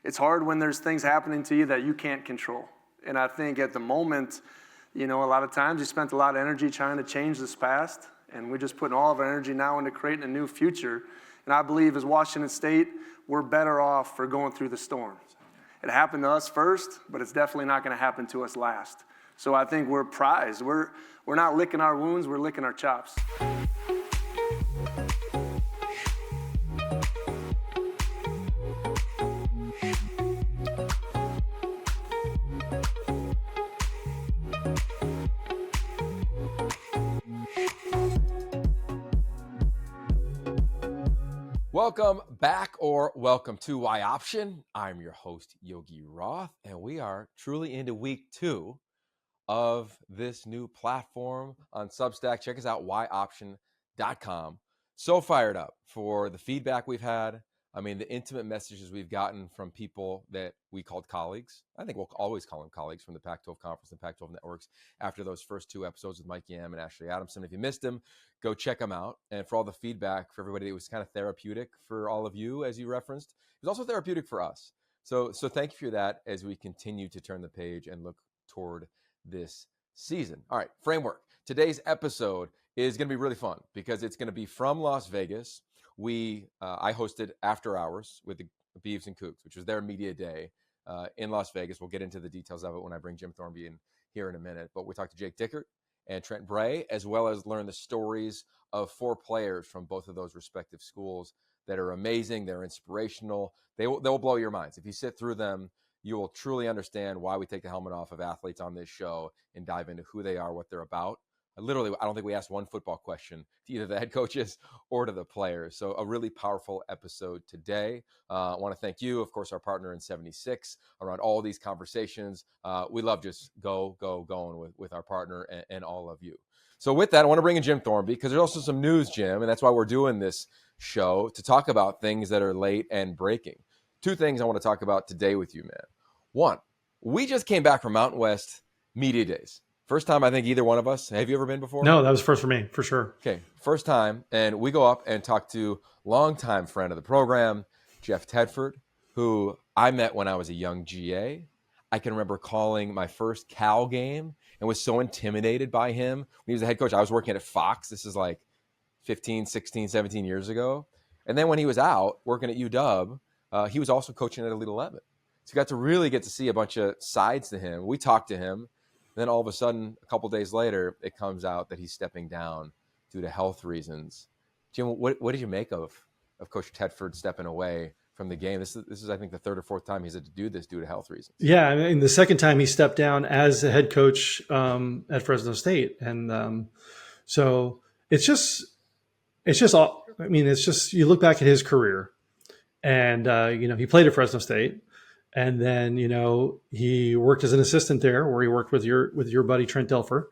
it's hard when there's things happening to you that you can't control. And I think at the moment, a lot of times you spent a lot of energy trying to change this past, and we're just putting all of our energy now into creating a new future. And I believe as Washington State, we're better off for going through the storm. It happened to us first, but it's definitely not going to happen to us last. So I think we're prized. We're not licking our wounds, we're licking our chops. Welcome back, or welcome to Y Option. I'm your host, Yogi Roth, and we are truly into week 2 of this new platform on Substack. Check us out, yoption.com. So fired up for the feedback we've had. I mean, the intimate messages we've gotten from people that we called colleagues. I think we'll always call them colleagues from the Pac-12 Conference and Pac-12 Networks after those first 2 episodes with Mike Yam and Ashley Adamson. If you missed them, go check them out. And for all the feedback for everybody, it was kind of therapeutic for all of you, as you referenced. It was also therapeutic for us. So thank you for that as we continue to turn the page and look toward this season. All right, framework. Today's episode is going to be really fun because it's going to be from Las Vegas. I hosted After Hours with the Beavs and Cougs, which was their media day in Las Vegas. We'll get into the details of it when I bring Jim Thornby in here in a minute. But we talked to Jake Dickert and Trent Bray, as well as learn the stories of 4 players from both of those respective schools that are amazing. They're inspirational. They will blow your minds. If you sit through them, you will truly understand why we take the helmet off of athletes on this show and dive into who they are, what they're about. Literally, I don't think we asked one football question to either the head coaches or to the players. So a really powerful episode today. I want to thank you, of course, our partner in 76 around all these conversations. We love just going with our partner and all of you. So with that, I want to bring in Jim Thornby because there's also some news, Jim, and that's why we're doing this show, to talk about things that are late and breaking. 2 things I want to talk about today with you, man. 1, we just came back from Mountain West Media Days. First time, I think, either one of us. Have you ever been before? No, that was first for me, for sure. Okay, first time. And we go up and talk to longtime friend of the program, Jeff Tedford, who I met when I was a young GA. I can remember calling my first Cal game and was so intimidated by him. When he was the head coach, I was working at Fox. This is like 15, 16, 17 years ago. And then when he was out working at UW, he was also coaching at Elite 11. So you got to really get to see a bunch of sides to him. We talked to him. Then all of a sudden, a couple days later, it comes out that he's stepping down due to health reasons. Jim, what did you make of Coach Tedford stepping away from the game? This is, I think, the 3rd or 4th time he's had to do this due to health reasons. Yeah, I mean, the second time he stepped down as the head coach at Fresno State, and so it's just all. I mean, it's just, you look back at his career, and he played at Fresno State. And then, he worked as an assistant there, where he worked with your buddy Trent Dilfer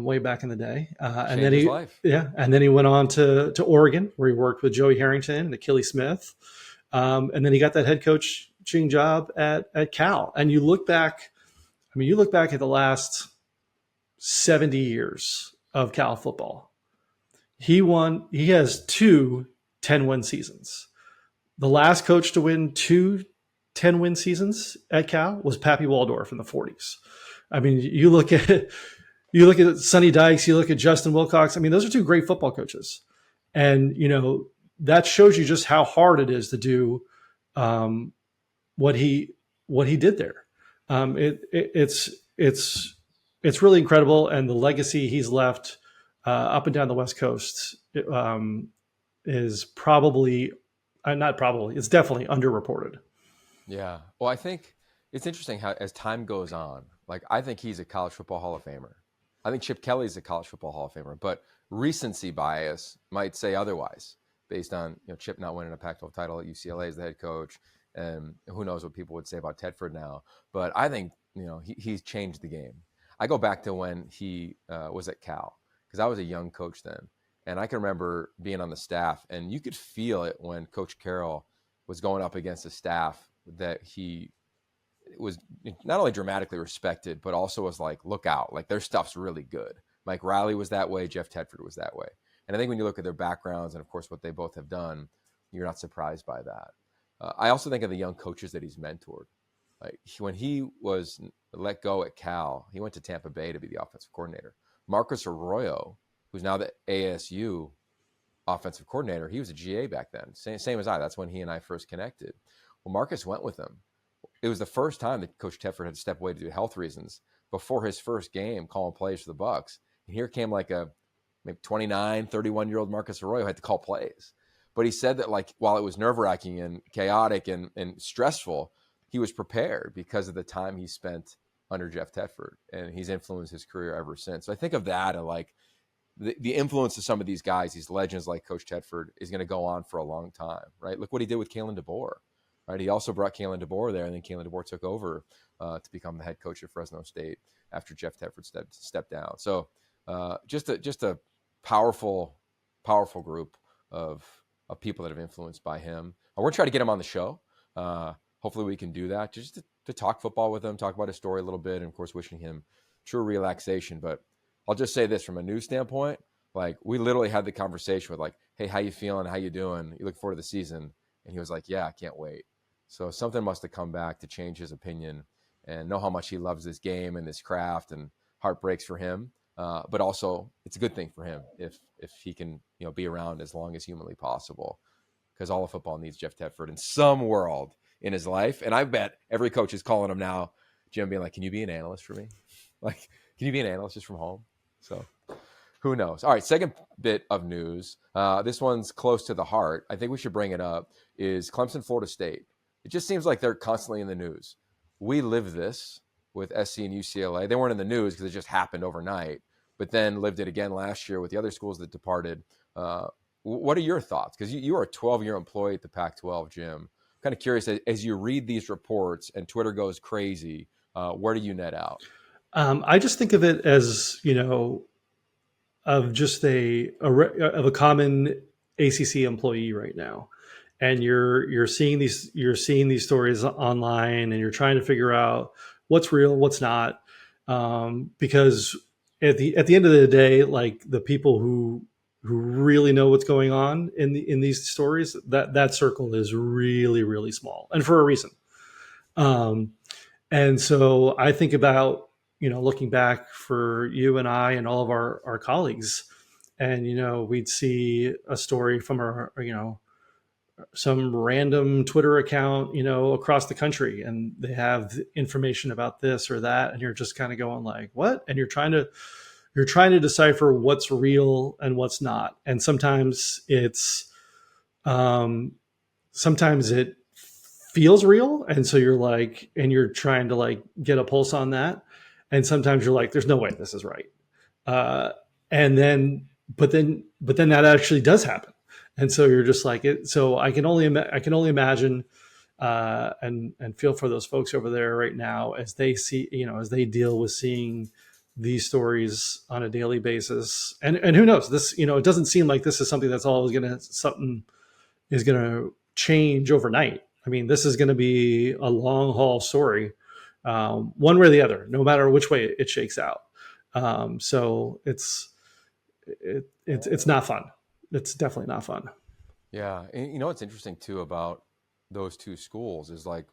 way back in the day. And then he went on to Oregon, where he worked with Joey Harrington and Achilles Smith. And then he got that head coaching job at Cal. And you look back at the last 70 years of Cal football. He has 2 10-win seasons. The last coach to win 2 10-win seasons at Cal was Pappy Waldorf in the 40s. I mean, you look at Sonny Dykes, you look at Justin Wilcox. I mean, those are 2 great football coaches, and that shows you just how hard it is to do what he did there. It's really incredible, and the legacy he's left up and down the West Coast is it's definitely underreported. Yeah. Well, I think it's interesting how, as time goes on, I think he's a college football Hall of Famer. I think Chip Kelly's a college football Hall of Famer, but recency bias might say otherwise based on, Chip not winning a Pac-12 title at UCLA as the head coach. And who knows what people would say about Tedford now. But I think, he's changed the game. I go back to when he was at Cal, because I was a young coach then. And I can remember being on the staff, and you could feel it when Coach Carroll was going up against a staff that he was not only dramatically respected, but also was like, look out, their stuff's really good. Mike Riley was that way. Jeff Tedford was that way. And I think when you look at their backgrounds and, of course, what they both have done, you're not surprised by that. I also think of the young coaches that he's mentored. Like when he was let go at Cal, he went to Tampa Bay to be the offensive coordinator. Marcus Arroyo, who's now the ASU offensive coordinator, he was a GA back then, same as I. That's when he and I first connected. Well, Marcus went with him. It was the first time that Coach Tedford had to step away to do health reasons before his first game calling plays for the Bucs. And here came like a maybe 29, 31-year-old Marcus Arroyo had to call plays. But he said that like while it was nerve-wracking and chaotic and stressful, he was prepared because of the time he spent under Jeff Tedford, and he's influenced his career ever since. So I think of that and like the influence of some of these guys, these legends like Coach Tedford, is going to go on for a long time, right? Look what he did with Kalen DeBoer, right? He also brought Kalen DeBoer there, and then Kalen DeBoer took over to become the head coach of Fresno State after Jeff Tedford stepped down. So just a powerful group of people that have influenced by him. We're trying to get him on the show. Hopefully we can do that just to talk football with him, talk about his story a little bit, and of course wishing him true relaxation. But I'll just say this from a news standpoint, like we literally had the conversation with like, hey, how you feeling? How you doing? You look forward to the season? And he was like, yeah, I can't wait. So something must have come back to change his opinion and know how much he loves this game and this craft, and heart breaks for him. But also it's a good thing for him if he can, be around as long as humanly possible, because all of football needs Jeff Tedford in some world in his life. And I bet every coach is calling him now, Jim, being like, can you be an analyst for me? Like, can you be an analyst just from home? So who knows? All right, second bit of news. This one's close to the heart. I think we should bring it up, is Clemson, Florida State. It just seems like they're constantly in the news. We live this with SC and UCLA. They weren't in the news because it just happened overnight, but then lived it again last year with the other schools that departed. What are your thoughts? Because you are a 12-year employee at the Pac-12, Jim. Kind of curious, as you read these reports and Twitter goes crazy, where do you net out? I just think of it as, of just of a common ACC employee right now, and you're seeing these stories online, and you're trying to figure out what's real, what's not, because at the end of the day, like the people who really know what's going on in these stories, that circle is really, really small, and for a reason. And so I think about, looking back for you and I and all of our colleagues, and, we'd see a story from some random Twitter account, across the country, and they have information about this or that. And you're just kind of going like, what? And you're trying to decipher what's real and what's not. And sometimes sometimes it feels real. And so you're like, and you're trying to like get a pulse on that. And sometimes you're like, there's no way this is right. But then that actually does happen. And so you're just like it. So I can only imagine, and feel for those folks over there right now as they see, as they deal with seeing these stories on a daily basis. And who knows, this, it doesn't seem like this is something that's always something is going to change overnight. I mean, this is going to be a long haul story, one way or the other, no matter which way it shakes out. So it's not fun. It's definitely not fun. Yeah. And what's interesting too about those two schools is like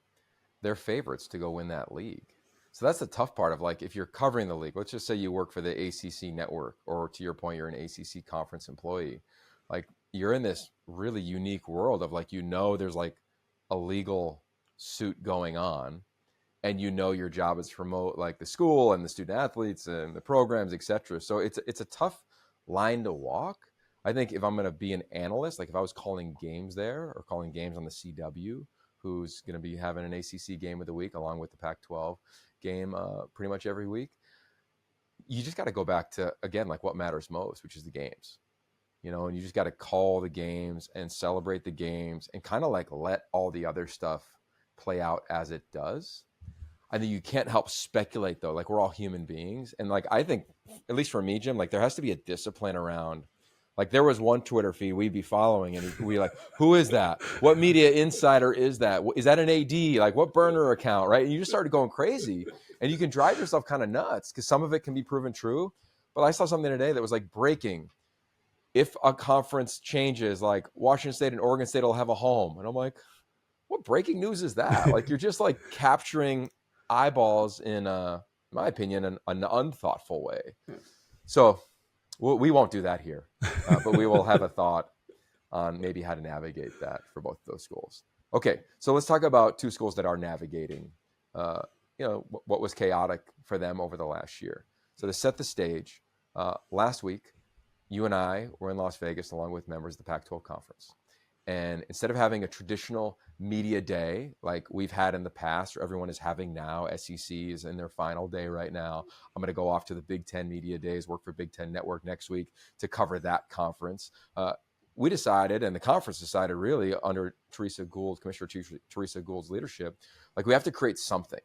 they're favorites to go win that league. So that's the tough part of like, if you're covering the league, let's just say you work for the ACC network, or to your point, you're an ACC conference employee. Like you're in this really unique world of like, there's like a legal suit going on, and your job is to promote like the school and the student athletes and the programs, et cetera. So it's a tough line to walk. I think if I'm going to be an analyst, like if I was calling games there or calling games on the CW, who's going to be having an ACC game of the week along with the Pac-12 game pretty much every week, you just got to go back to, again, like what matters most, which is the games, and you just got to call the games and celebrate the games and kind of like let all the other stuff play out as it does. I think you can't help speculate though. Like we're all human beings. And like, I think at least for me, Jim, like there has to be a discipline around, like there was one Twitter feed we'd be following and we like, who is that? What media insider is that? Is that an AD? Like what burner account, right? And you just started going crazy, and you can drive yourself kind of nuts because some of it can be proven true. But I saw something today that was like breaking. If a conference changes, like Washington State and Oregon State will have a home. And I'm like, what breaking news is that? Like, you're just like capturing eyeballs in my opinion, an unthoughtful way. So we won't do that here, but we will have a thought on maybe how to navigate that for both of those schools. Okay, so let's talk about two schools that are navigating, what was chaotic for them over the last year. So to set the stage, last week, you and I were in Las Vegas along with members of the Pac-12 Conference. And instead of having a traditional media day like we've had in the past, or everyone is having now, SEC is in their final day right now. I'm going to go off to the Big Ten media days, work for Big Ten Network next week to cover that conference. We decided, and the conference decided really under Commissioner Teresa Gould's leadership, like we have to create something.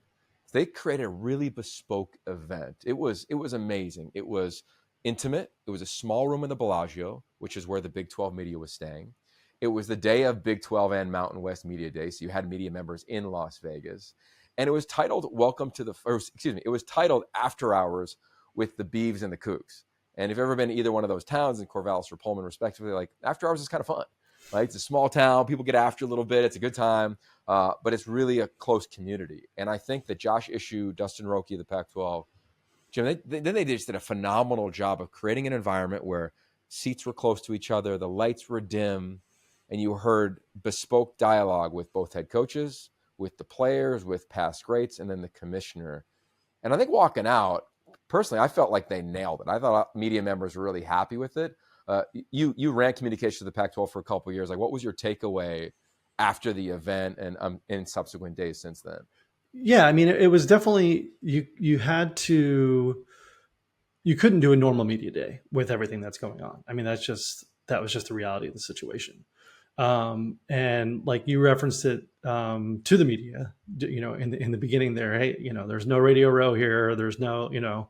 They created a really bespoke event. It was amazing. It was intimate. It was a small room in the Bellagio, which is where the Big 12 media was staying. It was the day of Big 12 and Mountain West Media Day, so you had media members in Las Vegas. And it was titled it was titled After Hours with the Beavs and the Cougs. And if you've ever been to either one of those towns in Corvallis or Pullman, respectively, like After Hours is kind of fun, right? It's a small town. People get after a little bit. It's a good time, but it's really a close community. And I think that Josh Issue, Dustin Roque of the Pac-12, Jim, they just did a phenomenal job of creating an environment where seats were close to each other, the lights were dim, and you heard bespoke dialogue with both head coaches, with the players, with past greats, and then the commissioner. And I think walking out, personally, I felt like they nailed it. I thought media members were really happy with it. You ran communications to the Pac-12 for a couple of years. Like, what was your takeaway after the event and in subsequent days since then? Yeah, I mean, it was definitely you couldn't do a normal media day with everything that's going on. I mean, that was just the reality of the situation. And like you referenced it to the media, in the beginning there, hey, there's no Radio Row here. There's no,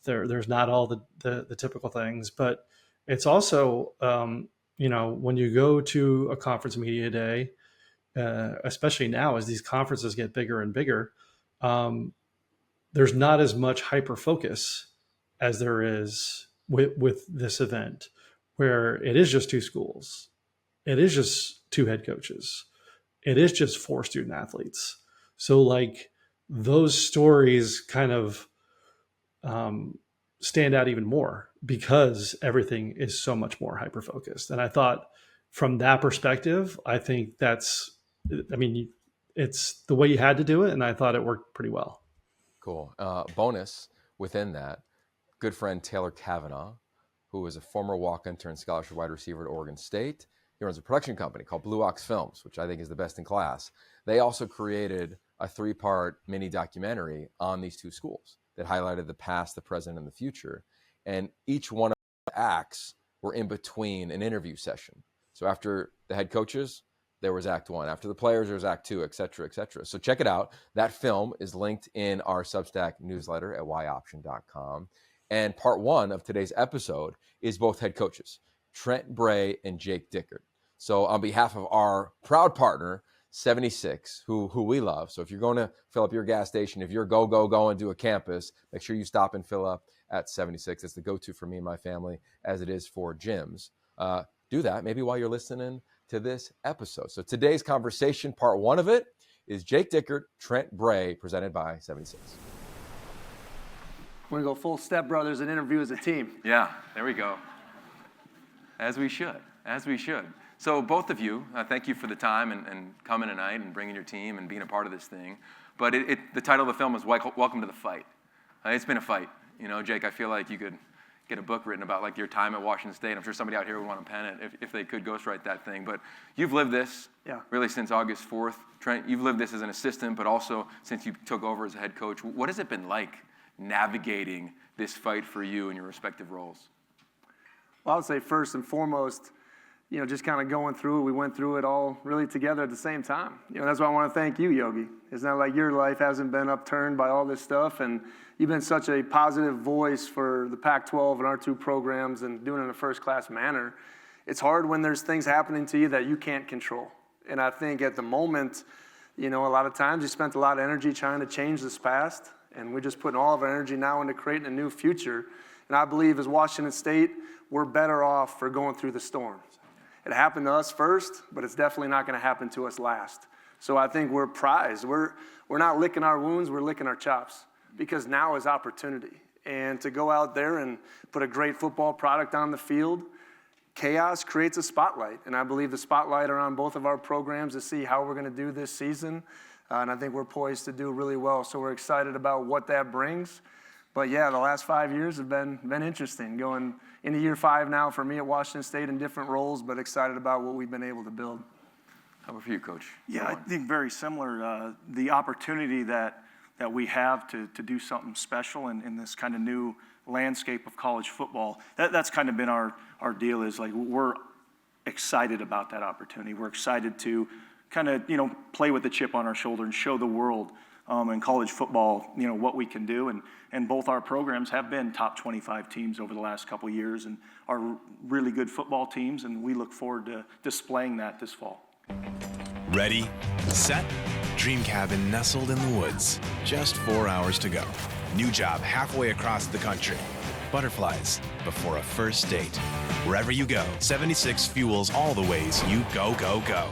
there's not all the typical things, but it's also, when you go to a conference media day, especially now as these conferences get bigger and bigger, there's not as much hyper focus as there is with this event, where it is just two schools. It is just two head coaches. It is just 4 student athletes. So like those stories kind of stand out even more because everything is so much more hyper-focused. And I thought from that perspective, I think it's the way you had to do it. And I thought it worked pretty well. Cool. Bonus within that, good friend Taylor Kavanaugh, who was a former walk-on turned scholarship wide receiver at Oregon State. He runs a production company called Blue Ox Films, which I think is the best in class. They also created a 3-part mini documentary on these two schools that highlighted the past, the present, and the future. And each one of the acts were in between an interview session. So after the head coaches, there was Act 1. After the players, there was Act 2, et cetera, et cetera. So check it out. That film is linked in our Substack newsletter at yoption.com. And part 1 of today's episode is both head coaches, Trent Bray and Jake Dickert. So on behalf of our proud partner, 76, who we love. So if you're going to fill up your gas station, if you're go and do a campus, make sure you stop and fill up at 76. It's the go-to for me and my family, as it is for Jim's. Do that maybe while you're listening to this episode. So today's conversation, part 1 of it, is Jake Dickert, Trent Bray, presented by 76. We're going to go full Step Brothers and interview as a team. Yeah, there we go. As we should. So both of you, thank you for the time and coming tonight and bringing your team and being a part of this thing. But the title of the film is Welcome to the Fight. It's been a fight. Jake, I feel like you could get a book written about like your time at Washington State. I'm sure somebody out here would want to pen it if they could ghostwrite that thing. But you've lived this really since August 4th. Trent, you've lived this as an assistant, but also since you took over as a head coach. What has it been like navigating this fight for you in your respective roles? Well, I would say first and foremost, just kind of going through it. We went through it all really together at the same time. That's why I want to thank you, Yogi. It's not like your life hasn't been upturned by all this stuff, and you've been such a positive voice for the Pac-12 and our 2 programs and doing it in a first-class manner. It's hard when there's things happening to you that you can't control. And I think at the moment, a lot of times you spent a lot of energy trying to change this past, and we're just putting all of our energy now into creating a new future. And I believe as Washington State, we're better off for going through the storms. It happened to us first, but it's definitely not going to happen to us last. So I think we're prized. We're not licking our wounds, we're licking our chops, because now is opportunity. And to go out there and put a great football product on the field, chaos creates a spotlight. And I believe the spotlight are on both of our programs to see how we're going to do this season. And I think we're poised to do really well. So we're excited about what that brings. But yeah, the last 5 years have been interesting. Going into year 5 now for me at Washington State in different roles, but excited about what we've been able to build. How about for you, Coach? Yeah, I think very similar. The opportunity that we have to do something special in this kind of new landscape of college football, that's kind of been our deal, is like we're excited about that opportunity. We're excited to kind of, play with the chip on our shoulder and show the world in college football, what we can do. And both our programs have been top 25 teams over the last couple of years and are really good football teams, and we look forward to displaying that this fall. Ready, set, dream cabin nestled in the woods. Just 4 hours to go. New job halfway across the country. Butterflies before a first date. Wherever you go, 76 fuels all the ways you go, go, go.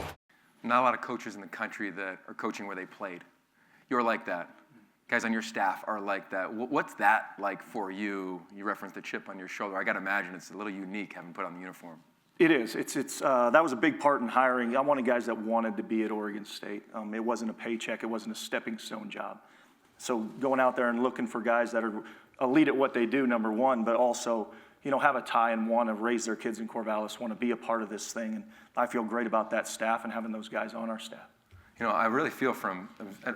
Not a lot of coaches in the country that are coaching where they played. You're like that. Guys on your staff are like that. What's that like for you? You referenced the chip on your shoulder. I got to imagine it's a little unique having put on the uniform. It is. It's that was a big part in hiring. I wanted guys that wanted to be at Oregon State. It wasn't a paycheck. It wasn't a stepping stone job. So going out there and looking for guys that are elite at what they do, number one, but also, have a tie and want to raise their kids in Corvallis, want to be a part of this thing. And I feel great about that staff and having those guys on our staff. I really feel from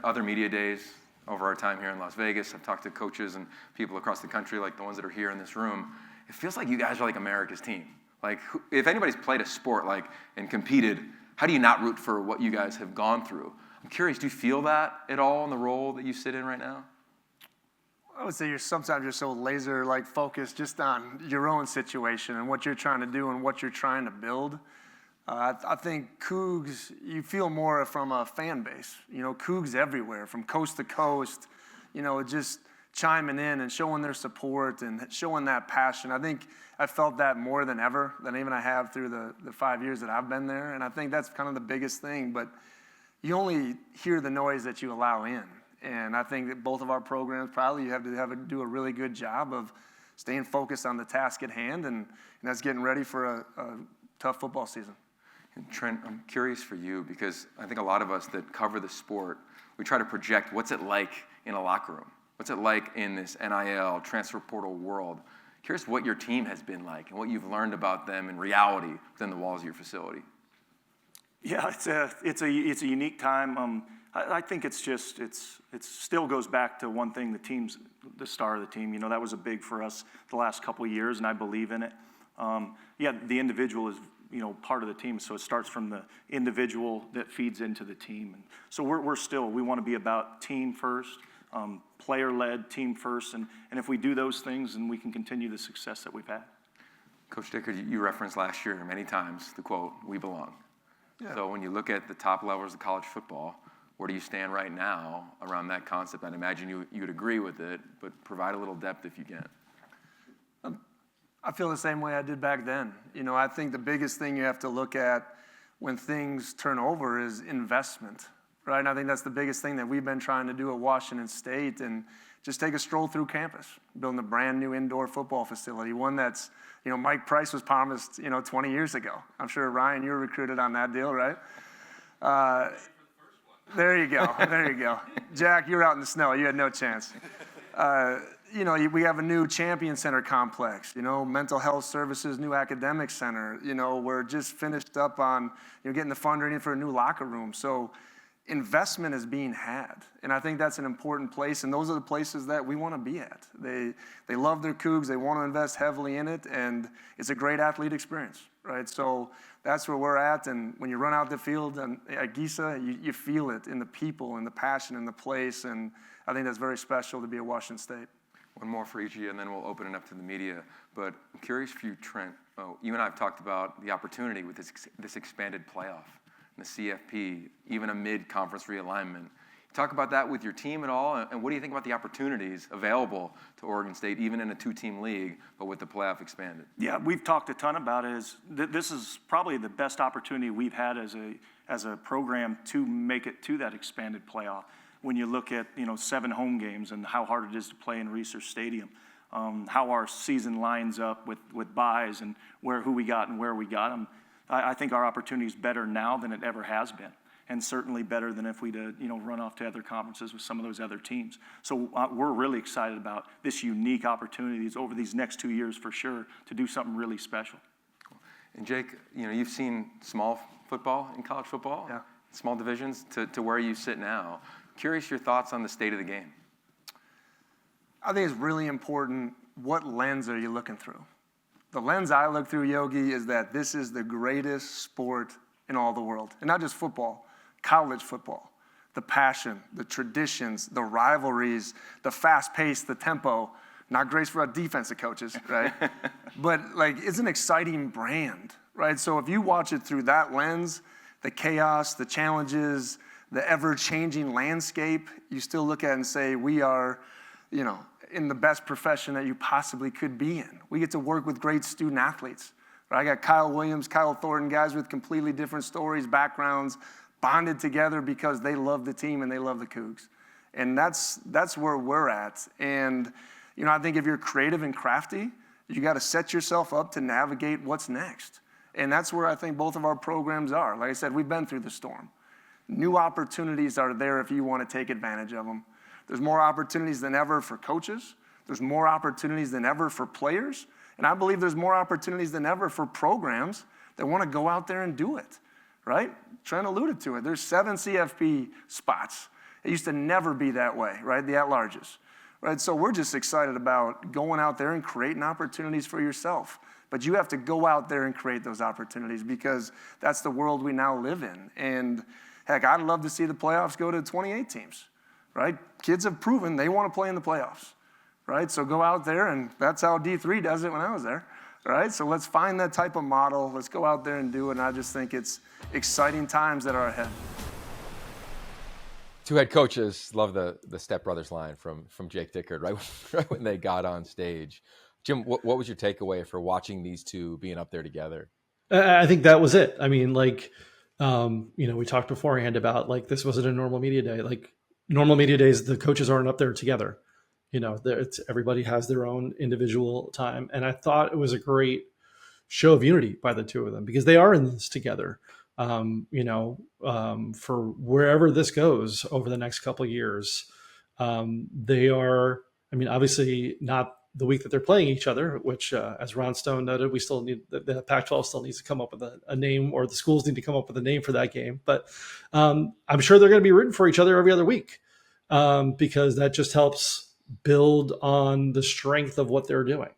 other media days over our time here in Las Vegas, I've talked to coaches and people across the country, like the ones that are here in this room. It feels like you guys are like America's team. Like, if anybody's played a sport and competed, how do you not root for what you guys have gone through? I'm curious, do you feel that at all in the role that you sit in right now? I would say sometimes you're so laser focused just on your own situation and what you're trying to do and what you're trying to build. I think Cougs, you feel more from a fan base. Cougs everywhere, from coast to coast, just chiming in and showing their support and showing that passion. I think I felt that more than ever, than even I have through the 5 years that I've been there. And I think that's kind of the biggest thing. But you only hear the noise that you allow in. And I think that both of our programs probably have to do a really good job of staying focused on the task at hand, and that's getting ready for a tough football season. And Trent, I'm curious for you, because I think a lot of us that cover the sport, we try to project what's it like in a locker room. What's it like in this NIL, transfer portal world? Curious what your team has been like and what you've learned about them in reality within the walls of your facility. Yeah, it's a unique time. I think it still goes back to one thing: the star of the team. That was a big for us the last couple of years, and I believe in it. The individual is part of the team, so it starts from the individual that feeds into the team. And so we want to be about team first, player-led, team first, and if we do those things, then we can continue the success that we've had. Coach Dickert, you referenced last year many times the quote, "We belong." Yeah. So when you look at the top levels of college football, where do you stand right now around that concept? I'd imagine you'd agree with it, but provide a little depth if you can. I feel the same way I did back then. I think the biggest thing you have to look at when things turn over is investment, right? And I think that's the biggest thing that we've been trying to do at Washington State, and just take a stroll through campus, building a brand new indoor football facility, one that's, Mike Price was promised, 20 years ago. I'm sure, Ryan, you were recruited on that deal, right? There you go. Jack, you were out in the snow. You had no chance. We have a new Champion Center complex, mental health services, new academic center. We're just finished up on, getting the funding for a new locker room. So investment is being had. And I think that's an important place. And those are the places that we want to be at. They love their Cougs. They want to invest heavily in it. And it's a great athlete experience, right? So that's where we're at. And when you run out the field at Giza, you feel it in the people and the passion in the place. And I think that's very special to be at Washington State. One more for each of you, and then we'll open it up to the media. But I'm curious for you, Trent. You and I have talked about the opportunity with this expanded playoff and the CFP, even a mid-conference realignment. Talk about that with your team at all, and what do you think about the opportunities available to Oregon State, even in a two-team league, but with the playoff expanded? Yeah, we've talked a ton about it. This is probably the best opportunity we've had as as a program to make it to that expanded playoff. When you look at 7 home games and how hard it is to play in Research Stadium, how our season lines up with buys and who we got and where we got them, I think our opportunity is better now than it ever has been, and certainly better than if we'd run off to other conferences with some of those other teams. So we're really excited about this unique opportunities over these next 2 years for sure to do something really special. And Jake, you've seen small football in college football, yeah. Small divisions to where you sit now. Curious your thoughts on the state of the game. I think it's really important, what lens are you looking through? The lens I look through, Yogi, is that this is the greatest sport in all the world. And not just football, college football. The passion, the traditions, the rivalries, the fast pace, the tempo. Not great for our defensive coaches, right? But it's an exciting brand, right? So if you watch it through that lens, the chaos, the challenges, the ever-changing landscape, you still look at it and say, we are, in the best profession that you possibly could be in. We get to work with great student athletes. Right? I got Williams, Kyle Thornton, guys with completely different stories, backgrounds, bonded together because they love the team and they love the Cougs. And that's where we're at. And, I think if you're creative and crafty, you got to set yourself up to navigate what's next. And that's where I think both of our programs are. Like I said, we've been through the storm. New opportunities are there if you want to take advantage of them. There's more opportunities than ever for coaches. There's more opportunities than ever for players. And I believe there's more opportunities than ever for programs that want to go out there and do it, right? Trent alluded to it. There's 7 CFP spots. It used to never be that way, right? The at-larges, right? So we're just excited about going out there and creating opportunities for yourself. But you have to go out there and create those opportunities because that's the world we now live in. And heck, I'd love to see the playoffs go to 28 teams, right? Kids have proven they want to play in the playoffs, right? So go out there, and that's how D3 does it when I was there, right? So let's find that type of model. Let's go out there and do it, and I just think it's exciting times that are ahead. 2 head coaches love the stepbrothers line from Jake Dickert, right when they got on stage. Jim, what was your takeaway for watching these 2 being up there together? I think that was it. I mean, we talked beforehand about this wasn't a normal media day. Normal media days, the coaches aren't up there together. Everybody has their own individual time. And I thought it was a great show of unity by the 2 of them because they are in this together. For wherever this goes over the next couple of years, they are, obviously not the week that they're playing each other, which, as Ron Stone noted, we still need the Pac-12 still needs to come up with a name, or the schools need to come up with a name for that game. But I'm sure they're going to be rooting for each other every other week because that just helps build on the strength of what they're doing.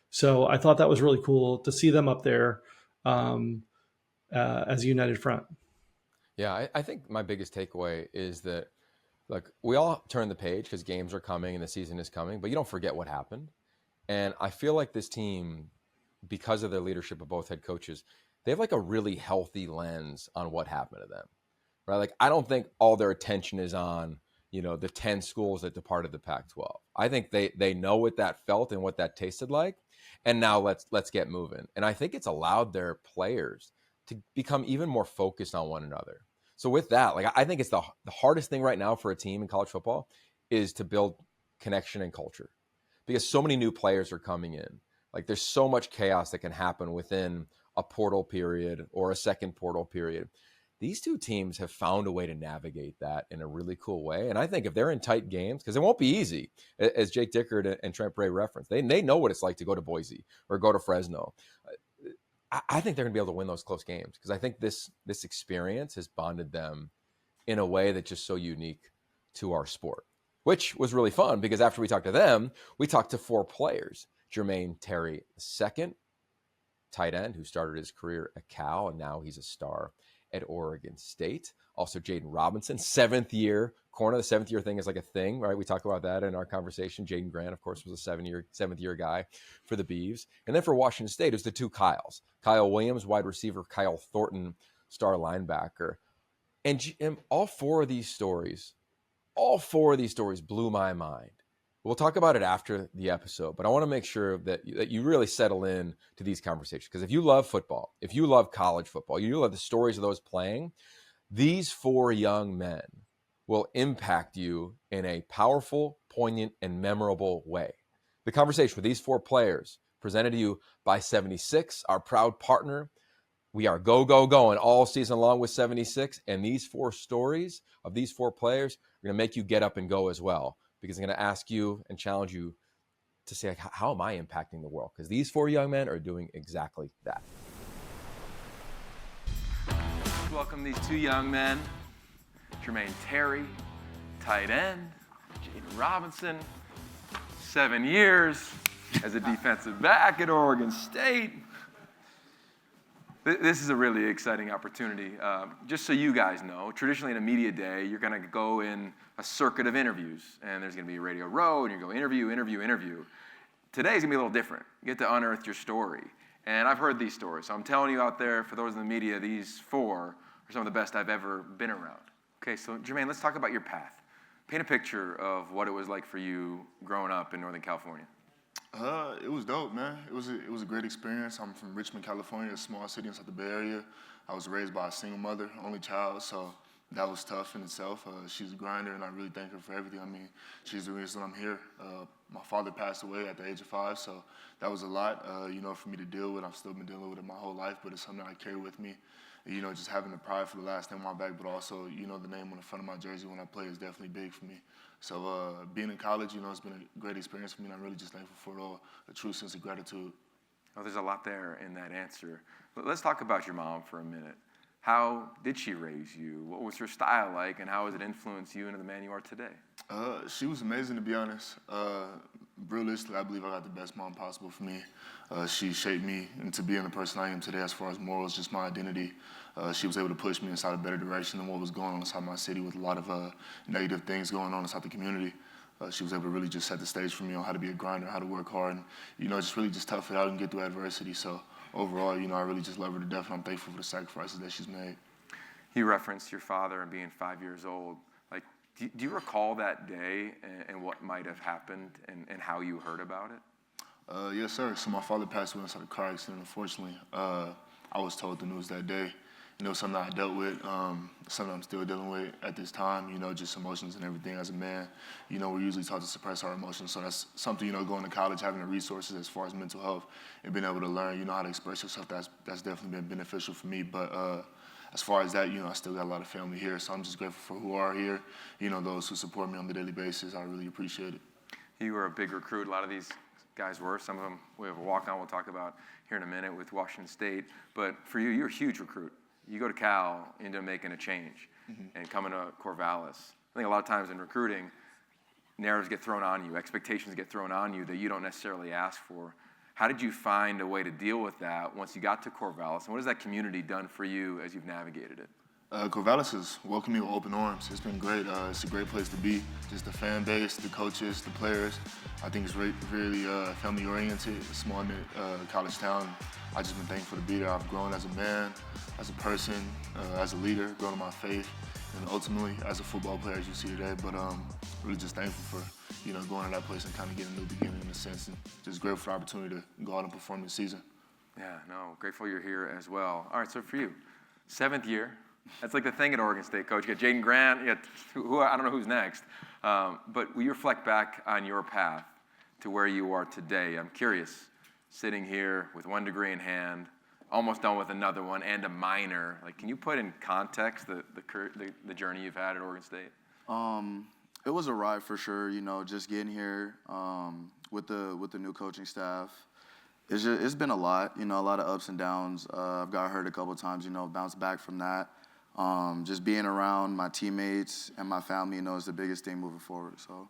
So I thought that was really cool to see them up there as a united front. Yeah, I think my biggest takeaway is that, we all turn the page because games are coming and the season is coming, but you don't forget what happened. And I feel like this team, because of their leadership of both head coaches, they have a really healthy lens on what happened to them, right? I don't think all their attention is on, the 10 schools that departed the Pac-12. I think they know what that felt and what that tasted like. And now let's get moving. And I think it's allowed their players to become even more focused on one another. So with that, I think it's the hardest thing right now for a team in college football is to build connection and culture, because so many new players are coming in. There's so much chaos that can happen within a portal period or a second portal period. These 2 teams have found a way to navigate that in a really cool way. And I think if they're in tight games, because it won't be easy, as Jake Dickert and Trent Bray referenced, they know what it's like to go to Boise or go to Fresno. I think they're going to be able to win those close games because I think this experience has bonded them in a way that's just so unique to our sport, which was really fun because after we talked to them, we talked to 4 players. Jermaine Terry II, tight end who started his career at Cal, and now he's a star at Oregon State. Also, Jaden Robinson, 7th year corner. The 7th year thing is a thing, right? We talk about that in our conversation. Jaden Grant, of course, was a 7th year guy for the Beavs. And then for Washington State, it was the 2 Kyles. Kyle Williams, wide receiver, Kyle Thornton, star linebacker. And all 4 of these stories blew my mind. We'll talk about it after the episode, but I want to make sure that you really settle in to these conversations. Because if you love football, if you love college football, you love the stories of those playing, These four young men will impact you in a powerful, poignant, and memorable way. The conversation with these four players presented to you by 76, our proud partner. We are going all season long with 76, and these four stories of these four players are going to make you get up and go as well, because I'm going to ask you and challenge you to say, like, how am I impacting the world? Because these four young men are doing exactly that. Welcome these two young men, Jermaine Terry, tight end, Jaden Robinson, 7 years as a defensive back at Oregon State. This is a really exciting opportunity. Just so you guys know, traditionally in a media day, you're going to go in a circuit of interviews, and there's going to be a Radio Row, and you go interview. Today's going to be a little different. You get to unearth your story. And I've heard these stories, so I'm telling you out there, for those in the media, these four are some of the best I've ever been around. Okay, so Jermaine, let's talk about your path. Paint a picture of what it was like for you growing up in Northern California. It was dope, man. It was a great experience. I'm from Richmond, California, a small city inside the Bay Area. I was raised by a single mother, only child, so that was tough in itself. She's a grinder, and I really thank her for everything. I mean, she's the reason I'm here. My father passed away at the age of 5, so that was a lot, for me to deal with. I've still been dealing with it my whole life, but it's something I carry with me. Just having the pride for the last name on my back, but also, the name on the front of my jersey when I play is definitely big for me. So being in college, it's been a great experience for me, and I'm really just thankful for it all, a true sense of gratitude. Oh, there's a lot there in that answer. But let's talk about your mom for a minute. How did she raise you? What was her style like, and how has it influenced you into the man you are today? She was amazing, to be honest. Realistically, I believe I got the best mom possible for me. She shaped me into being the person I am today as far as morals, just my identity. She was able to push me inside a better direction than what was going on inside my city with a lot of negative things going on inside the community. She was able to really just set the stage for me on how to be a grinder, how to work hard, and, just really just tough it out and get through adversity. So overall, I really just love her to death, and I'm thankful for the sacrifices that she's made. You referenced your father and being 5 years old. Like, do you recall that day and what might have happened and how you heard about it? Yes, sir. So my father passed away inside a car accident, unfortunately. I was told the news that day. Something I dealt with, something I'm still dealing with at this time, just emotions and everything as a man. We're usually taught to suppress our emotions, so that's something, going to college, having the resources as far as mental health and being able to learn, how to express yourself, that's definitely been beneficial for me. But as far as that, I still got a lot of family here, so I'm just grateful for who are here, those who support me on a daily basis. I really appreciate it. You were a big recruit. A lot of these guys were. Some of them we have a walk-on we'll talk about here in a minute with Washington State. But for you, you're a huge recruit. You go to Cal, you end up making a change and coming to Corvallis. I think a lot of times in recruiting, narratives get thrown on you, expectations get thrown on you that you don't necessarily ask for. How did you find a way to deal with that once you got to Corvallis? And what has that community done for you as you've navigated it? Corvallis has welcomed me with open arms. It's been great. It's a great place to be. Just the fan base, the coaches, the players. I think it's really family-oriented, a small-knit college town. I've just been thankful to be there. I've grown as a man, as a person, as a leader, grown in my faith, and ultimately as a football player, as you see today. But really just thankful for going to that place and kind of getting a new beginning in a sense, and just grateful for the opportunity to go out and perform this season. Yeah, no, grateful you're here as well. All right, so for you, 7th year. That's like the thing at Oregon State, Coach. You got Jaden Grant, you got who I don't know who's next. But will you reflect back on your path to where you are today? I'm curious, sitting here with 1 degree in hand, almost done with another one, and a minor. Like, can you put in context the journey you've had at Oregon State? It was a ride for sure. Just getting here with the new coaching staff. It's been a lot. A lot of ups and downs. I've got hurt a couple of times. Bounced back from that. Just being around my teammates and my family, is the biggest thing moving forward. So.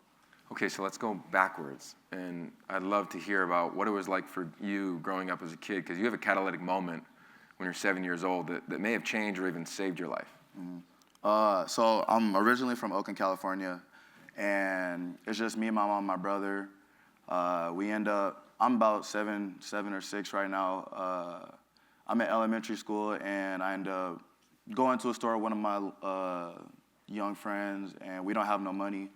Okay, so let's go backwards. And I'd love to hear about what it was like for you growing up as a kid, because you have a catalytic moment when you're 7 years old that may have changed or even saved your life. Mm-hmm. So I'm originally from Oakland, California, and it's just me and my mom and my brother. I'm about seven or 6 right now. I'm at elementary school, and I end up going to a store with one of my young friends, and we don't have no money.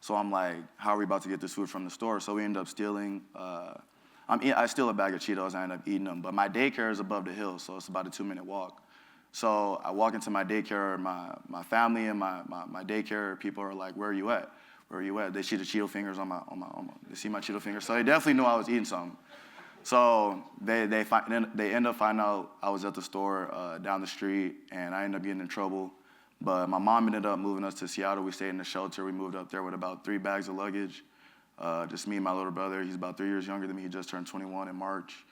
So I'm like, how are we about to get this food from the store? So we end up stealing. I steal a bag of Cheetos, and I end up eating them. But my daycare is above the hill, so it's about a 2-minute walk. So I walk into my daycare, my family and my daycare people are like, "Where are you at? Where are you at?" They see the Cheeto fingers they see my Cheeto fingers. So they definitely knew I was eating something. So they end up finding out I was at the store down the street, and I ended up getting in trouble. But my mom ended up moving us to Seattle. We stayed in the shelter. We moved up there with about 3 bags of luggage. Just me and my little brother. He's about 3 years younger than me. He just turned 21 in March.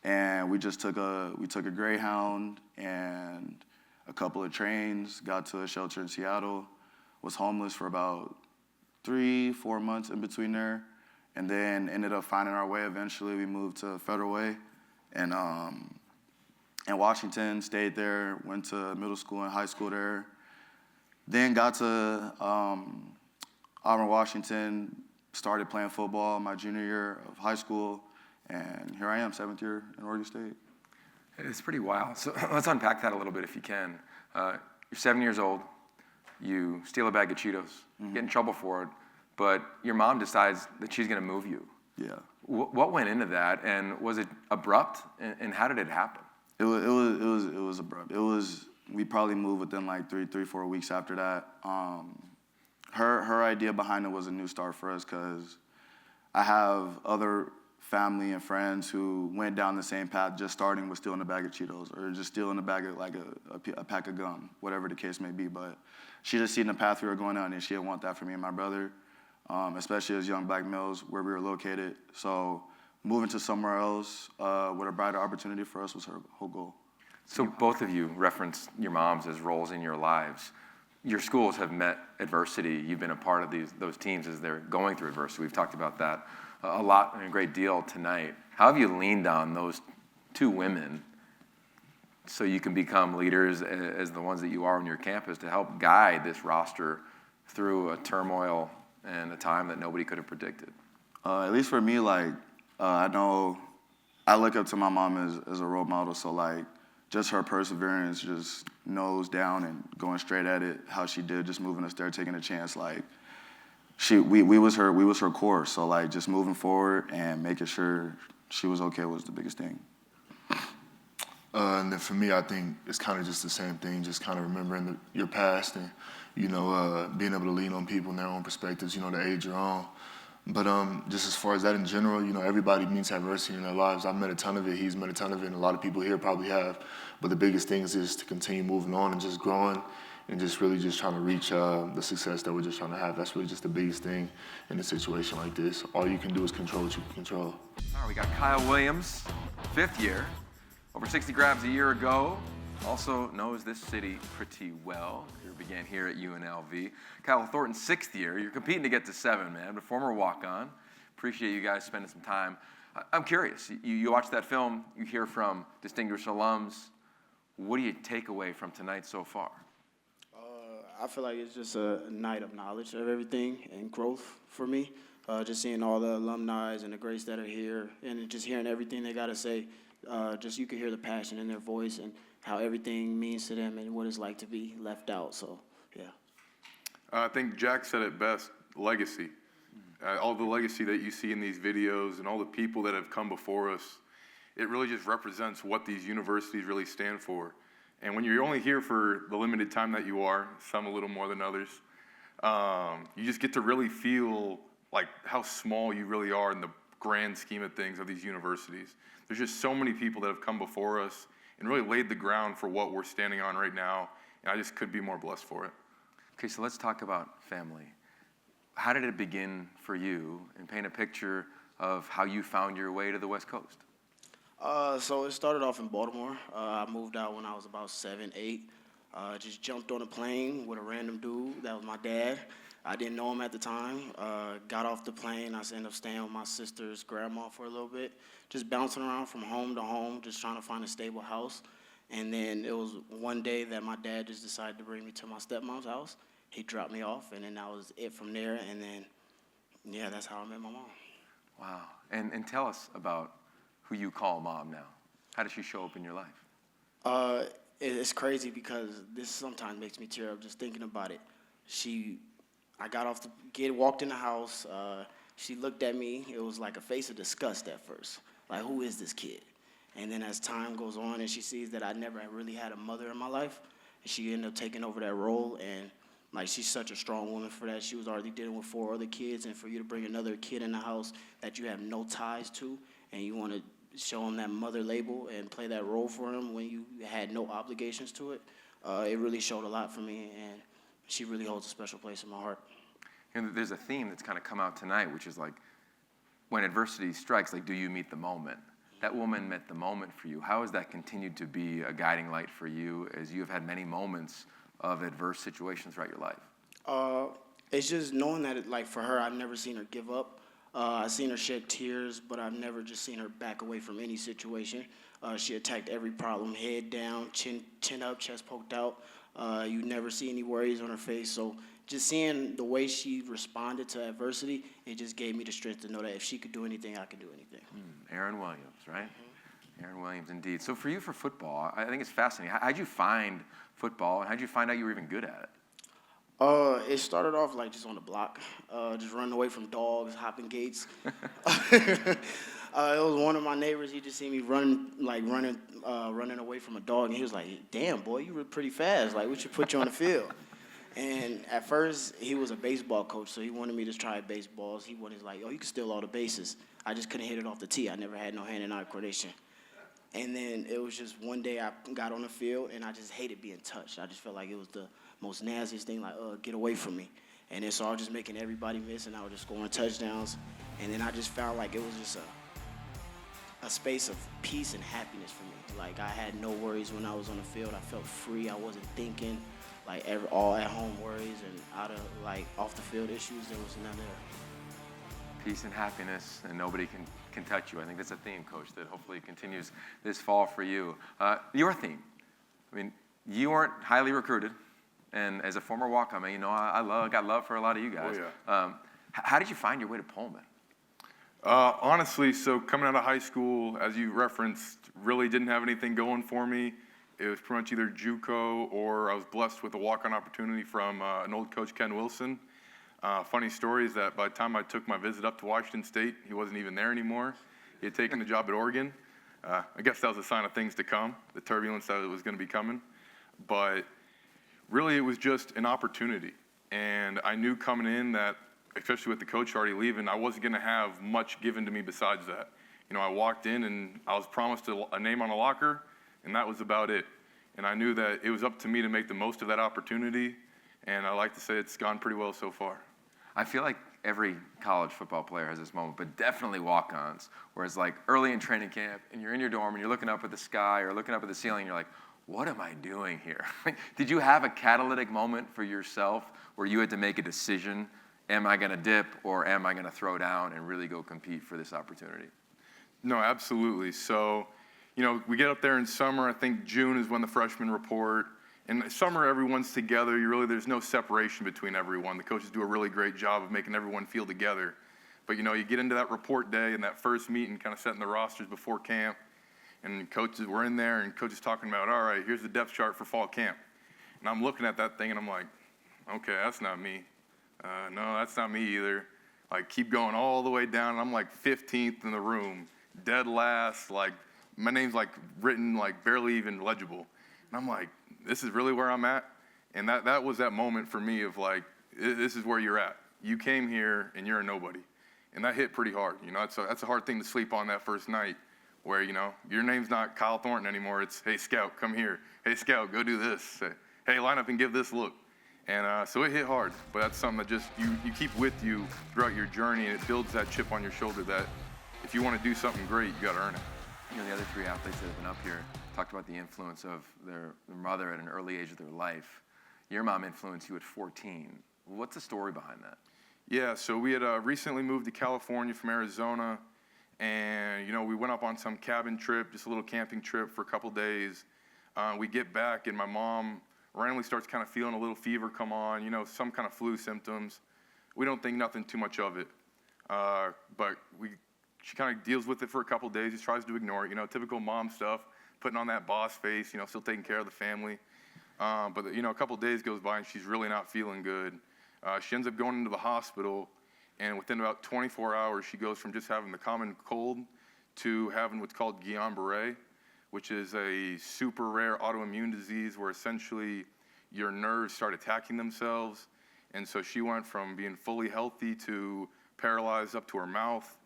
And we just took a Greyhound and a couple of trains, got to a shelter in Seattle, was homeless for about 3-4 months in between there, and then ended up finding our way. Eventually we moved to Federal Way and in Washington, stayed there, went to middle school and high school there, then got to Auburn, Washington, started playing football my junior year of high school, and here I am, 7th year in Oregon State. It's pretty wild. So let's unpack that a little bit if you can. You're 7 years old. You steal a bag of Cheetos, get in trouble for it, but your mom decides that she's going to move you. Yeah. What went into that, and was it abrupt, and how did it happen? It was abrupt. We probably moved within like 3-4 weeks after that. Her idea behind it was a new start for us because I have other family and friends who went down the same path, just starting with stealing a bag of Cheetos or just stealing a bag of like a pack of gum, whatever the case may be. But she just seen the path we were going down, and she didn't want that for me and my brother, especially as young black males where we were located. So moving to somewhere else with a brighter opportunity for us was her whole goal. So both of you referenced your moms as roles in your lives. Your schools have met adversity. You've been a part of those teams as they're going through adversity. We've talked about that a lot and a great deal tonight. How have you leaned on those two women so you can become leaders as the ones that you are on your campus to help guide this roster through a turmoil and a time that nobody could have predicted? At least for me, like, I know I look up to my mom as a role model, so like just her perseverance, just nose down and going straight at it, how she did, just moving us there, taking a chance, like we was her core. So like just moving forward and making sure she was okay was the biggest thing. And then for me, I think it's kind of just the same thing, just kind of remembering your past and, being able to lean on people and their own perspectives, the age you're on. But just as far as that in general, everybody meets adversity in their lives. I've met a ton of it. He's met a ton of it, and a lot of people here probably have. But the biggest thing is to continue moving on and just growing and just really just trying to reach the success that we're just trying to have. That's really just the biggest thing in a situation like this. All you can do is control what you can control. All right, we got Kyle Williams, 5th year, over 60 grabs a year ago. Also knows this city pretty well. Career began here at UNLV. Kyle Thornton, 6th year. You're competing to get to 7, man, but former walk-on. Appreciate you guys spending some time. I'm curious. You watch that film, you hear from distinguished alums. What do you take away from tonight so far? I feel like it's just a night of knowledge of everything and growth for me. Just seeing all the alumni and the greats that are here and just hearing everything they got to say. Just you can hear the passion in their voice and how everything means to them and what it's like to be left out. So, yeah. I think Jack said it best, legacy. All the legacy that you see in these videos and all the people that have come before us, it really just represents what these universities really stand for. And when you're only here for the limited time that you are, some a little more than others, you just get to really feel like how small you really are in the grand scheme of things of these universities. There's just so many people that have come before us and really laid the ground for what we're standing on right now, and I just could be more blessed for it. Okay, so let's talk about family. How did it begin for you, and paint a picture of how you found your way to the West Coast? So it started off in Baltimore. I moved out when I was about 7, 8. Just jumped on a plane with a random dude. That was my dad. I didn't know him at the time. Got off the plane. I ended up staying with my sister's grandma for a little bit. Just bouncing around from home to home, just trying to find a stable house. And then it was one day that my dad just decided to bring me to my stepmom's house. He dropped me off, and then that was it from there. And then, yeah, that's how I met my mom. Wow. And tell us about who you call mom now. How does she show up in your life? It's crazy because this sometimes makes me tear up just thinking about it. I got off the gate, walked in the house. She looked at me. It was like a face of disgust at first. Like, who is this kid? And then as time goes on and she sees that I never really had a mother in my life, and she ended up taking over that role. And like, she's such a strong woman for that. She was already dealing with 4 other kids, and for you to bring another kid in the house that you have no ties to, and you want to show him that mother label and play that role for him when you had no obligations to it, it really showed a lot for me, and she really holds a special place in my heart. And there's a theme that's kind of come out tonight, which is like, when adversity strikes, like, do you meet the moment? That woman met the moment for you. How has that continued to be a guiding light for you as you have had many moments of adverse situations throughout your life? It's just knowing that, like, for her, I've never seen her give up. I've seen her shed tears, but I've never just seen her back away from any situation. She attacked every problem, head down, chin up, chest poked out. You never see any worries on her face. So just seeing the way she responded to adversity, it just gave me the strength to know that if she could do anything, I could do anything. Aaron Williams, right? Aaron Williams, indeed. So for you, for football, I think it's fascinating. How'd you find football, and how'd you find out you were even good at it? It started off like just on the block, just running away from dogs, hopping gates. It was one of my neighbors. He just seen me running away from a dog, and he was like, "Damn, boy, you were pretty fast. Like, we should put you on the field." And at first, he was a baseball coach, so he wanted me to try baseballs. He was like, "Oh, you can steal all the bases." I just couldn't hit it off the tee. I never had no hand and eye coordination. And then it was just one day I got on the field, and I just hated being touched. I just felt like it was the most nastiest thing, like, get away from me. And then so I was just making everybody miss, and I was just scoring touchdowns. And then I just felt like it was just a space of peace and happiness for me. Like, I had no worries when I was on the field. I felt free. I wasn't thinking, like, all at-home worries and off the field issues. There was none there. Peace and happiness, and nobody can touch you. I think that's a theme, Coach, that hopefully continues this fall for you. Your theme, I mean, you weren't highly recruited, and as a former walk-on, man, you know, I got love for a lot of you guys. Oh, yeah. How did you find your way to Pullman? Honestly, so coming out of high school, as you referenced, really didn't have anything going for me. It was pretty much either JUCO or I was blessed with a walk-on opportunity from an old coach, Ken Wilson. Funny story is that by the time I took my visit up to Washington State, he wasn't even there anymore. He had taken the job at Oregon. I guess that was a sign of things to come, the turbulence that was going to be coming. But really, it was just an opportunity. And I knew coming in that, especially with the coach already leaving, I wasn't going to have much given to me besides that. You know, I walked in and I was promised a name on a locker, and that was about it. And I knew that it was up to me to make the most of that opportunity, and I like to say it's gone pretty well so far. I feel like every college football player has this moment, but definitely walk-ons, where it's like early in training camp, and you're in your dorm, and you're looking up at the sky or looking up at the ceiling, and you're like, what am I doing here? Did you have a catalytic moment for yourself where you had to make a decision? Am I going to dip, or am I going to throw down and really go compete for this opportunity? No, absolutely. So, you know, we get up there in summer. I think June is when the freshmen report. In summer, everyone's together. There's no separation between everyone. The coaches do a really great job of making everyone feel together. But, you know, you get into that report day and that first meeting, kind of setting the rosters before camp, and coaches were in there, and coaches talking about, all right, here's the depth chart for fall camp. And I'm looking at that thing, and I'm like, okay, that's not me. No, that's not me either. Like, keep going all the way down, and I'm like 15th in the room, dead last, like, my name's like written like barely even legible. And I'm like, this is really where I'm at? And that was that moment for me of like, this is where you're at. You came here and you're a nobody. And that hit pretty hard. You know, that's a hard thing to sleep on that first night where, you know, your name's not Kyle Thornton anymore. It's, hey, Scout, come here. Hey, Scout, go do this. Hey, line up and give this look. And so it hit hard, but that's something that just you keep with you throughout your journey, and it builds that chip on your shoulder that if you want to do something great, you got to earn it. You know, the other 3 athletes that have been up here talked about the influence of their mother at an early age of their life. Your mom influenced you at 14. What's the story behind that? Yeah, so we had recently moved to California from Arizona, and, you know, we went up on some cabin trip, just a little camping trip for a couple days. We get back, and my mom randomly starts kind of feeling a little fever come on, you know, some kind of flu symptoms. We don't think nothing too much of it, but she kind of deals with it for a couple days, just tries to ignore it, you know, typical mom stuff, putting on that boss face, you know, still taking care of the family. But, you know, a couple days goes by and she's really not feeling good. She ends up going into the hospital, and within about 24 hours, she goes from just having the common cold to having what's called Guillain-Barré, which is a super rare autoimmune disease where essentially your nerves start attacking themselves. And so she went from being fully healthy to paralyzed up to her mouth.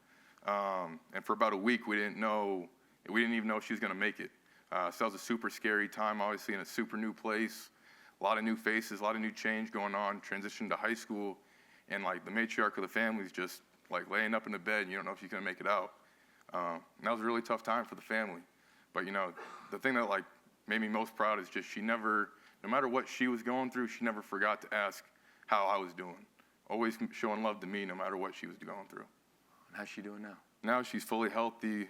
And for about a week, we didn't even know if she was going to make it. So that was a super scary time, obviously, in a super new place. A lot of new faces, a lot of new change going on, transition to high school. And like the matriarch of the family is just like laying up in the bed and you don't know if she's going to make it out. And that was a really tough time for the family. But, you know, the thing that like made me most proud is just she never, no matter what she was going through, she never forgot to ask how I was doing. Always showing love to me no matter what she was going through. How's she doing now? Now she's fully healthy,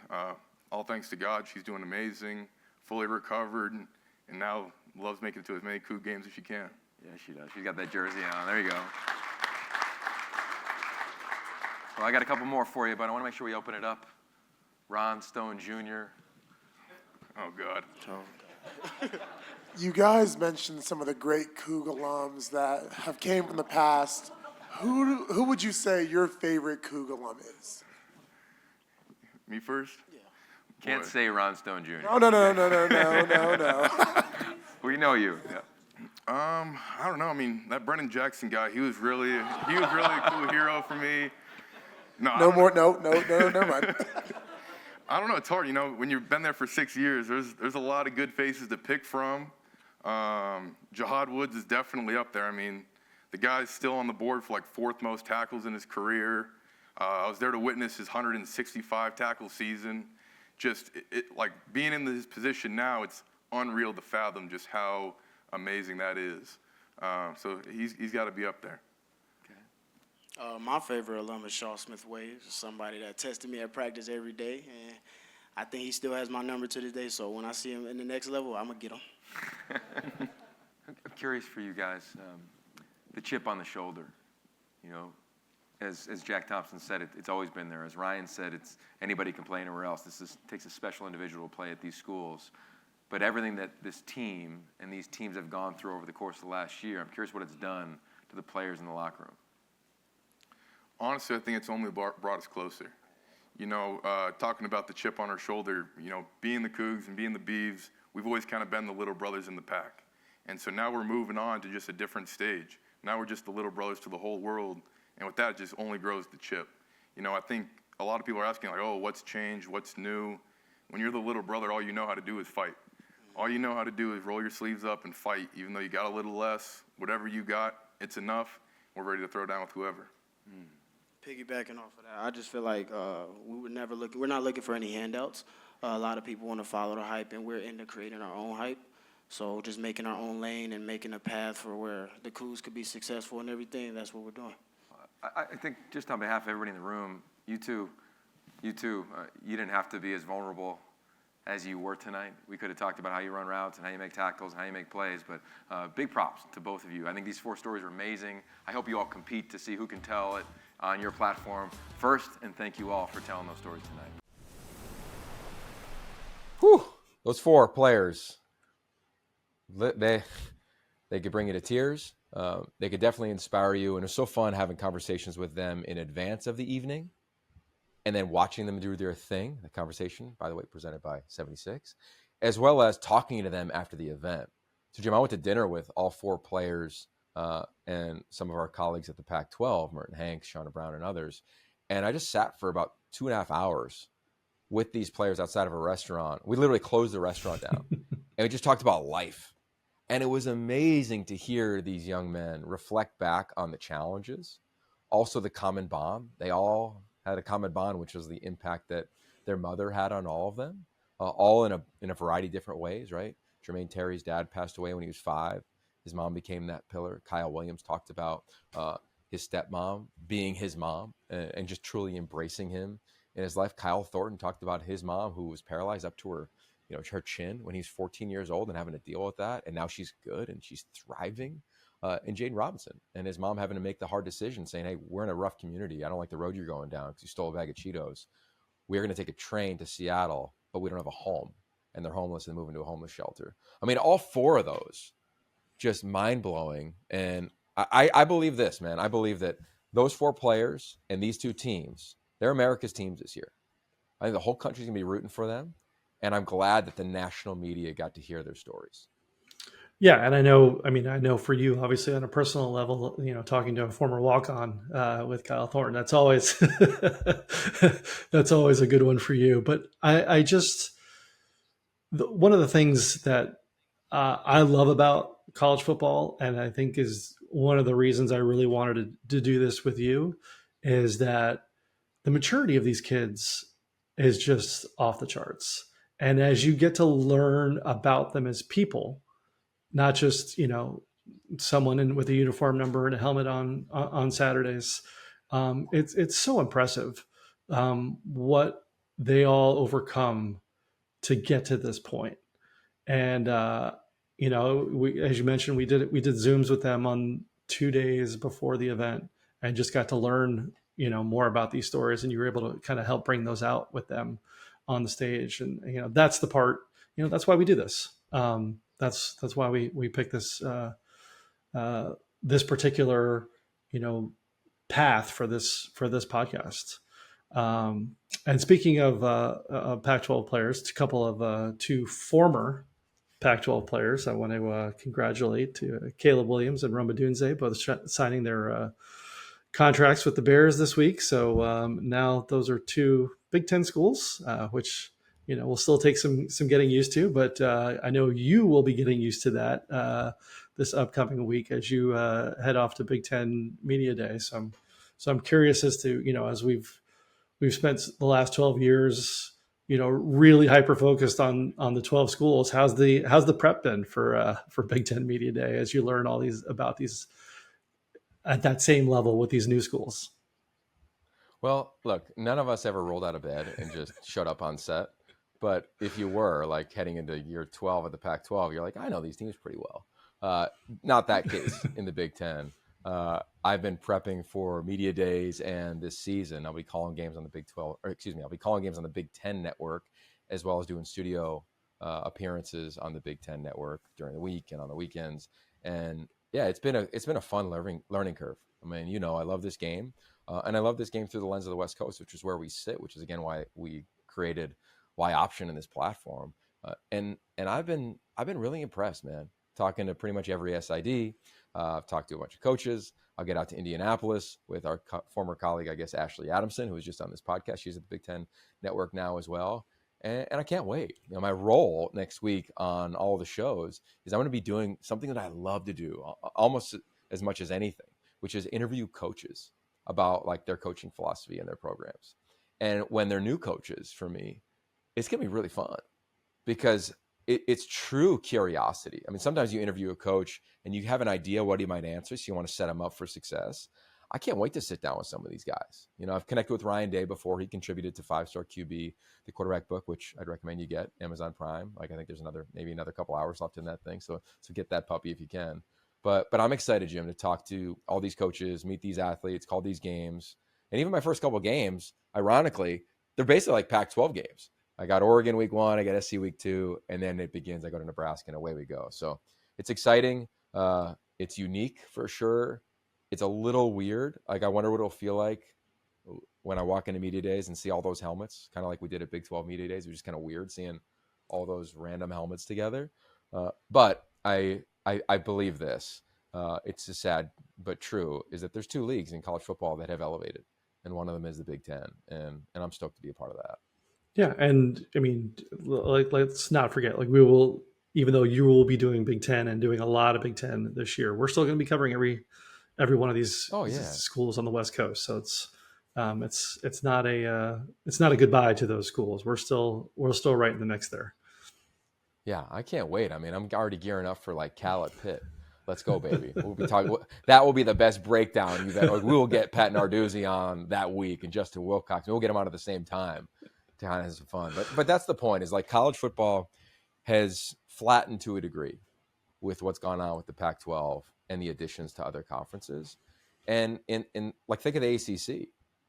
all thanks to God. She's doing amazing, fully recovered, and now loves making it to as many Coug games as she can. Yeah, she does. She's got that jersey on. There you go. Well, I got a couple more for you, but I want to make sure we open it up. Ron Stone Jr. Oh, God. You guys mentioned some of the great Coug alums that have came from the past. Who would you say your favorite Coug alum is? Me first? Can't say Ron Stone Jr. No. We know you. Yeah. I don't know. I mean, that Brennan Jackson guy, he was really a cool hero for me. No, never mind. I don't know. It's hard. You know, when you've been there for 6 years, there's a lot of good faces to pick from. Jahad Woods is definitely up there. I mean, the guy's still on the board for like 4th most tackles in his career. I was there to witness his 165 tackle season. Just like being in his position now, it's unreal to fathom just how amazing that is. So he's got to be up there. My favorite alum is Shaw Smith-Waves, somebody that tested me at practice every day, and I think he still has my number to this day, so when I see him in the next level, I'm going to get him. I'm curious for you guys, the chip on the shoulder. You know, as Jack Thompson said, it's always been there. As Ryan said, it's anybody can play anywhere else. Takes a special individual to play at these schools. But everything that this team and these teams have gone through over the course of the last year, I'm curious what it's done to the players in the locker room. Honestly, I think it's only brought us closer. You know, talking about the chip on our shoulder, you know, being the Cougs and being the Beavs, we've always kind of been the little brothers in the pack. And so now we're moving on to just a different stage. Now we're just the little brothers to the whole world. And with that, it just only grows the chip. You know, I think a lot of people are asking, like, oh, what's changed? What's new? When you're the little brother, all you know how to do is fight. All you know how to do is roll your sleeves up and fight. Even though you got a little less, whatever you got, it's enough. We're ready to throw down with whoever. Piggybacking off of that, I just feel like we're not looking for any handouts. A lot of people want to follow the hype, and we're into creating our own hype. So just making our own lane and making a path for where the Cougs could be successful and everything, that's what we're doing. I think just on behalf of everybody in the room, you two, you didn't have to be as vulnerable as you were tonight. We could have talked about how you run routes and how you make tackles and how you make plays, but big props to both of you. I think these 4 stories are amazing. I hope you all compete to see who can tell it on your platform first, and thank you all for telling those stories tonight. Whew, those 4 players, they could bring you to tears. They could definitely inspire you, and it's so fun having conversations with them in advance of the evening and then watching them do their thing. The conversation, by the way, presented by 76, as well as talking to them after the event. So, Jim, I went to dinner with all 4 players and some of our colleagues at the Pac-12, Merton Hanks, Shauna Brown, and others, and I just sat for about 2.5 hours with these players outside of a restaurant. We literally closed the restaurant down, and we just talked about life. And it was amazing to hear these young men reflect back on the challenges, also the common bond. They all had a common bond, which was the impact that their mother had on all of them, all in a variety of different ways, right? Jermaine Terry's dad passed away when he was 5. His mom became that pillar. Kyle Williams talked about his stepmom being his mom and just truly embracing him in his life. Kyle Thornton talked about his mom, who was paralyzed up to her chin when he's 14 years old and having to deal with that. And now she's good and she's thriving. And Jaden Robinson and his mom having to make the hard decision saying, hey, we're in a rough community. I don't like the road you're going down because you stole a bag of Cheetos. We're going to take a train to Seattle, but we don't have a home. And they're homeless and moving to a homeless shelter. I mean, all 4 of those, just mind-blowing. And I believe this, man. I believe that those 4 players and these 2 teams, they're America's teams this year. I think the whole country's going to be rooting for them. And I'm glad that the national media got to hear their stories. Yeah, and I know for you, obviously on a personal level, talking to a former walk-on with Kyle Thornton, that's always that's always a good one for you. But I just one of the things that I love about college football, and I think is one of the reasons I really wanted to do this with you, is that the maturity of these kids is just off the charts. And as you get to learn about them as people, not just someone with a uniform number and a helmet on Saturdays. It's so impressive what they all overcome to get to this point. And as you mentioned, we did Zooms with them on 2 days before the event, and just got to learn more about these stories, and you were able to kind of help bring those out with them on the stage. And that's the part. That's why we do this. That's why we pick this this particular path for this podcast. And speaking of Pac-12 players, a couple of two former Pac-12 players I want to congratulate: Caleb Williams and Roma Dunze, both signing their contracts with the Bears this week. So now those are two Big Ten schools, which will still take some getting used to, but I know you will be getting used to that this upcoming week as you head off to Big Ten Media Day. So I'm curious as to as we've spent the last 12 years really hyper focused on the 12 schools. How's the prep been for Big Ten Media Day as you learn all about these at that same level with these new schools? Well, look, none of us ever rolled out of bed and just showed up on set. But if you were like heading into year 12 of the Pac-12, you're like, I know these teams pretty well. Not that case in the Big Ten. I've been prepping for media days, and this season I'll be calling games on the I'll be calling games on the Big Ten network, as well as doing studio appearances on the Big Ten network during the week and on the weekends. And yeah, it's been a fun learning curve. I mean, I love this game, and I love this game through the lens of the West Coast, which is where we sit, which is again why we created Y Option in this platform. And I've been really impressed, man. Talking to pretty much every SID. I've talked to a bunch of coaches. I'll get out to Indianapolis with our former colleague, I guess, Ashley Adamson, who was just on this podcast. She's at the Big Ten Network now as well. And I can't wait. My role next week on all the shows is I'm going to be doing something that I love to do almost as much as anything, which is interview coaches about like their coaching philosophy and their programs. And when they're new coaches for me, it's going to be really fun because it's true curiosity. I mean, sometimes you interview a coach and you have an idea what he might answer, so you want to set him up for success. I can't wait to sit down with some of these guys. I've connected with Ryan Day before. He contributed to 5-Star QB, the quarterback book, which I'd recommend you get, Amazon Prime. Like, I think there's maybe another couple hours left in that thing. So get that puppy if you can. But I'm excited, Jim, to talk to all these coaches, meet these athletes, call these games. And even my first couple of games, ironically, they're basically like Pac-12 games. I got Oregon week 1, I got SC week 2, and then it begins. I go to Nebraska, and away we go. So it's exciting. It's unique for sure. It's a little weird. Like, I wonder what it'll feel like when I walk into media days and see all those helmets, kind of like we did at Big 12 media days. It was just kind of weird seeing all those random helmets together. But I believe this. It's just sad but true, is that there's 2 leagues in college football that have elevated, and one of them is the Big Ten, and I'm stoked to be a part of that. Yeah, and I mean, like, let's not forget, like, we will, even though you will be doing Big Ten and doing a lot of Big Ten this year, we're still going to be covering every one of these schools on the West Coast. So it's not a goodbye to those schools. We're still right in the mix there. Yeah, I can't wait. I mean, I'm already gearing up for like Cal at Pitt. Let's go, baby. We'll be talking. That will be the best breakdown you've ever. We will get Pat Narduzzi on that week and Justin Wilcox. We'll get them on at the same time to kind of have some fun. But that's the point, is like college football has flattened to a degree with what's gone on with the Pac-12 and the additions to other conferences. And in like, think of the ACC.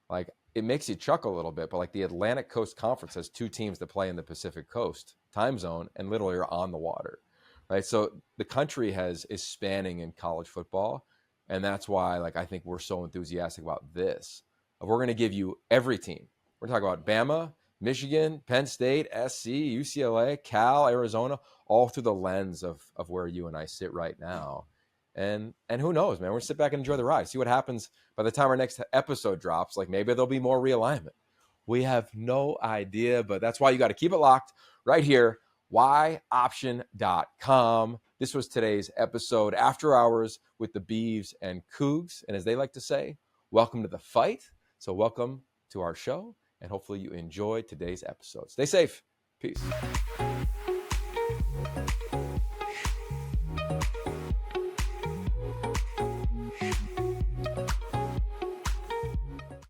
Like, it makes you chuckle a little bit, but like the Atlantic Coast Conference has 2 teams that play in the Pacific Coast time zone and literally are on the water, right? So the country is spanning in college football. And that's why, like, I think we're so enthusiastic about this. We're going to give you every team. We're talking about Bama, Michigan, Penn State, SC, UCLA, Cal, Arizona, all through the lens of where you and I sit right now. And who knows, man? We're going to sit back and enjoy the ride. See what happens by the time our next episode drops. Like maybe there'll be more realignment. We have no idea, but that's why you got to keep it locked right here, yoption.com. This was today's episode, After Hours with the Beavs and Cougs. And as they like to say, welcome to the fight. So welcome to our show, and hopefully you enjoyed today's episode. Stay safe. Peace.